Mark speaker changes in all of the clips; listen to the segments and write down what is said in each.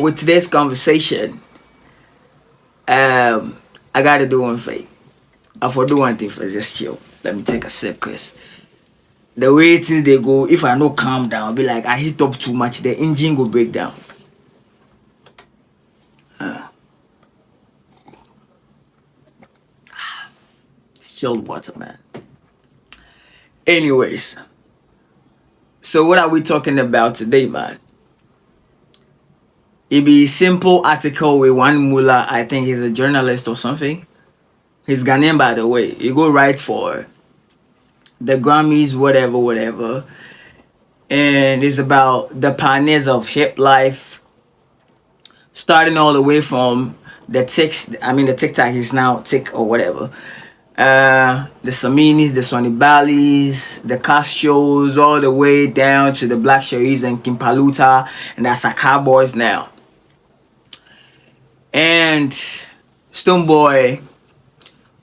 Speaker 1: with today's conversation, I gotta do one thing. I for do one thing first, just chill. Let me take a sip, cause the way things they go, if I no calm down, I'll be like I hit up too much, the engine go break down. Chilled water, man. Anyways, so what are we talking about today, man? It be simple article with one mullah. I think he's a journalist or something. He's Ghanaian, by the way. He go write for the Grammys, whatever, and it's about the pioneers of hip life, starting all the way from the TikTok is now Tik or whatever. The Saminis, the Sonny Balis, the Castro's, all the way down to the Black Sharifs and Kimpaluta and the Asaka boys now. And Stonebwoy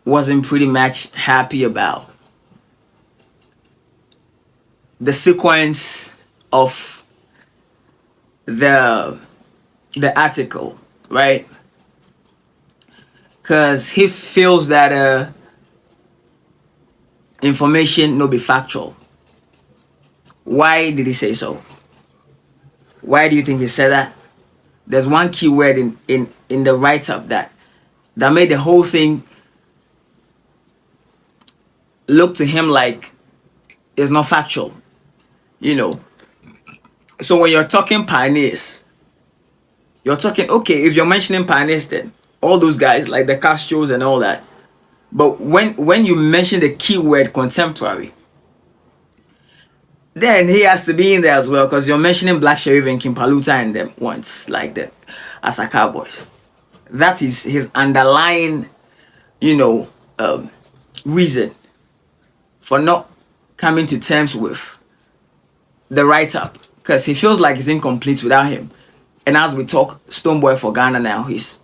Speaker 1: wasn't pretty much happy about the sequence of the article, right? Because he feels that information no be factual. Why did he say so? Why do you think he said that? There's one key word in the write-up that made the whole thing look to him like it's not factual. You know. So when you're talking pioneers, you're talking, okay, if you're mentioning pioneers, then all those guys like the Castros and all that. But when you mention the keyword contemporary, then he has to be in there as well, because you're mentioning Black Sharif and Kimpaluta and them once, like the Asaka boys. That is his underlying, reason for not coming to terms with the write-up, because he feels like it's incomplete without him. And as we talk, Stonebwoy for Ghana now, if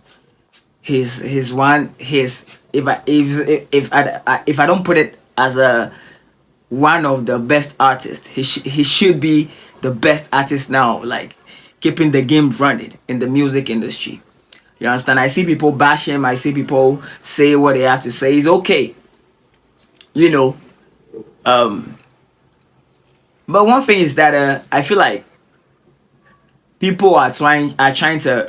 Speaker 1: I don't put it as one of the best artists, he should be the best artist now, like keeping the game running in the music industry. You understand? I see people bash him. I see people say what they have to say. It's okay, but one thing is that I feel like people are trying to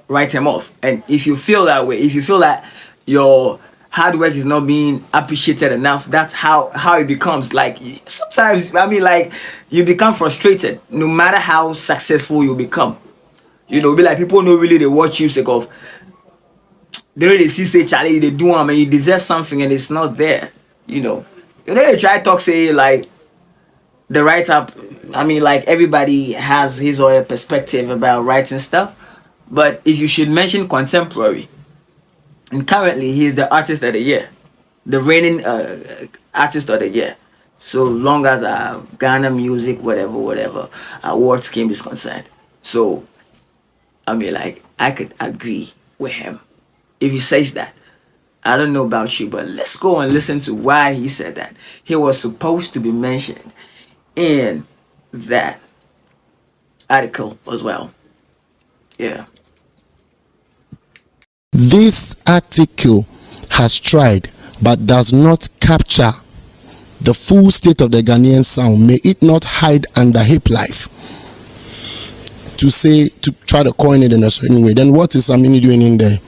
Speaker 1: write him off. And if you feel that way, if you feel that your hard work is not being appreciated enough, that's how it becomes. Like sometimes, you become frustrated no matter how successful you become. Be like people know really they watch you sake of they really see say Charlie they do and you deserve something and it's not there. They try talk say like the write-up, everybody has his or her perspective about writing stuff. But if you should mention contemporary, and currently he is the artist of the year, the reigning artist of the year, so long as Ghana music, whatever award scheme is concerned. So, I could agree with him if he says that. I don't know about you, but let's go and listen to why he said that. He was supposed to be mentioned in that article as well. Yeah.
Speaker 2: This article has tried but does not capture the full state of the Ghanaian sound. May it not hide under hip life. To try to coin it in a certain way. Then what is Samini doing in there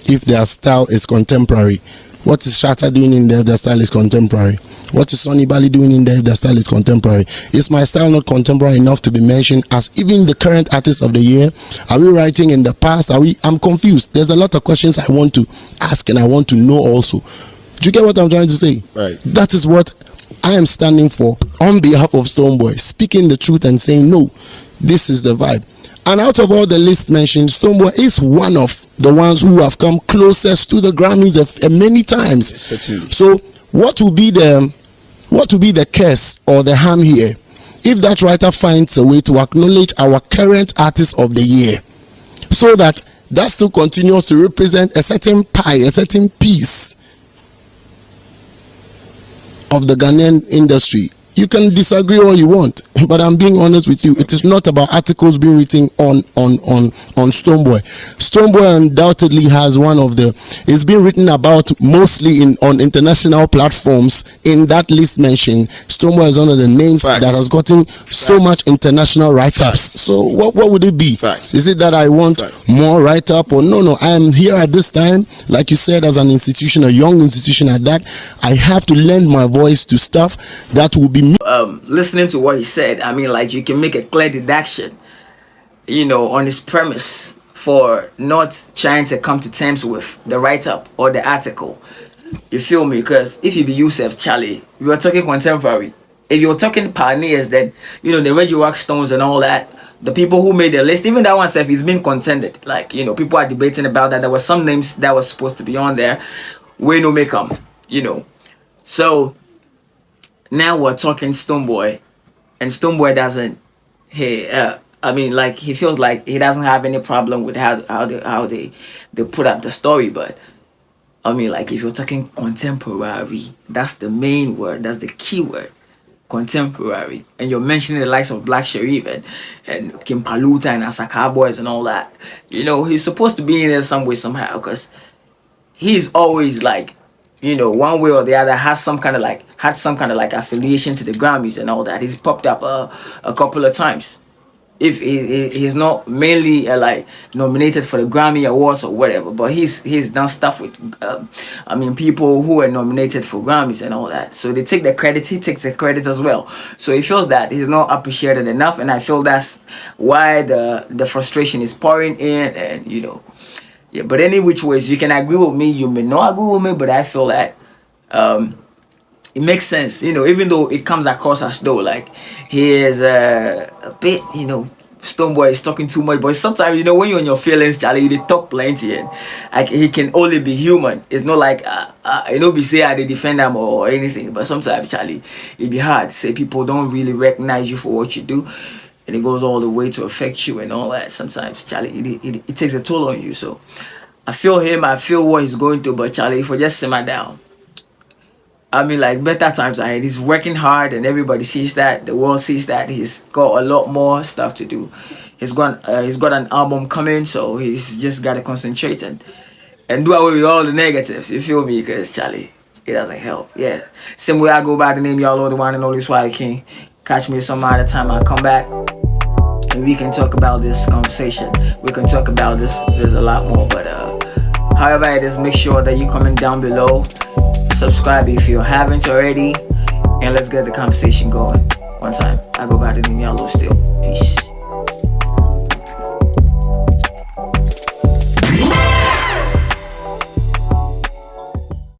Speaker 2: if their style is contemporary? What is Shatta doing in there if their style is contemporary? What is Sonny Bali doing in there if their style is contemporary? Is my style not contemporary enough to be mentioned as even the current artist of the year? Are we writing in the past? I'm confused. There's a lot of questions I want to ask and I want to know also. Do you get what I'm trying to say?
Speaker 3: Right.
Speaker 2: That is what I am standing for on behalf of Stonebwoy, speaking the truth and saying, no, this is the vibe. And out of all the list mentioned, Stonebwoy is one of the ones who have come closest to the Grammys many times.
Speaker 3: Certainly.
Speaker 2: So what will be the curse or the harm here if that writer finds a way to acknowledge our current artist of the year, so that still continues to represent a certain pie, a certain piece of the Ghanaian industry? You can disagree all you want, but I'm being honest with you. It is not about articles being written on Stonebwoy. Stonebwoy undoubtedly has one of the. It's been written about mostly on international platforms. In that list mentioned, Stonebwoy is one of the names
Speaker 1: Facts.
Speaker 2: that has gotten so much international write-ups. So what would it be?
Speaker 1: Facts.
Speaker 2: Is it that I want more write-up, or no? I am here at this time, like you said, as an institution, a young institution at that. I have to lend my voice to stuff that will be
Speaker 1: listening to what he said. I mean, like, you can make a clear deduction, on his premise for not trying to come to terms with the write-up or the article. You feel me? Because if you be Yusef, Charlie, we are talking contemporary. If you're talking pioneers, then the Reggie Rock Stones and all that, the people who made the list, even that one self is being contended. Like, people are debating about that. There were some names that were supposed to be on there. We no make them, So now we're talking Stonebwoy, and Stonebwoy doesn't. He feels like he doesn't have any problem with how they put up the story. But I mean, like, if you're talking contemporary, that's the main word. That's the key word. Contemporary, and you're mentioning the likes of Black Sherif and Kim Paluta and Asaka Boys and all that. He's supposed to be in there some way somehow, because he's always like, one way or the other had some kind of like affiliation to the Grammys and all that. He's popped up a couple of times. If he's not mainly like nominated for the Grammy Awards or whatever, but he's done stuff with people who are nominated for Grammys and all that. So they take the credit, he takes the credit as well. So he feels that he's not appreciated enough, and I feel that's why the frustration is pouring in. And yeah. But any which ways, you can agree with me, you may not agree with me, but I feel that it makes sense, even though it comes across as though like he is a bit, Stonebwoy is talking too much. But sometimes, when you're in your feelings, Charlie, they talk plenty, and like he can only be human. It's not like be say they defend them or anything. But sometimes, Charlie, it be hard. Say people don't really recognize you for what you do, and it goes all the way to affect you and all that. Sometimes, Charlie, it takes a toll on you. So I feel him. I feel what he's going through. But Charlie, if we just simmer down. I mean, like, better times ahead. He's working hard, and everybody sees that. The world sees that. He's got a lot more stuff to do. He's got an album coming, so he's just got to concentrate and do away with all the negatives. You feel me? Because, Charlie, it doesn't help. Yeah. Same way I go by the name Y'all Know the One and Only Swag King. Catch me some other time I come back, and we can talk about this conversation. We can talk about this. There's a lot more, but however it is, make sure that you comment down below. Subscribe if you haven't already, and let's get the conversation going. One time, I go by the name Yellow still. Peace.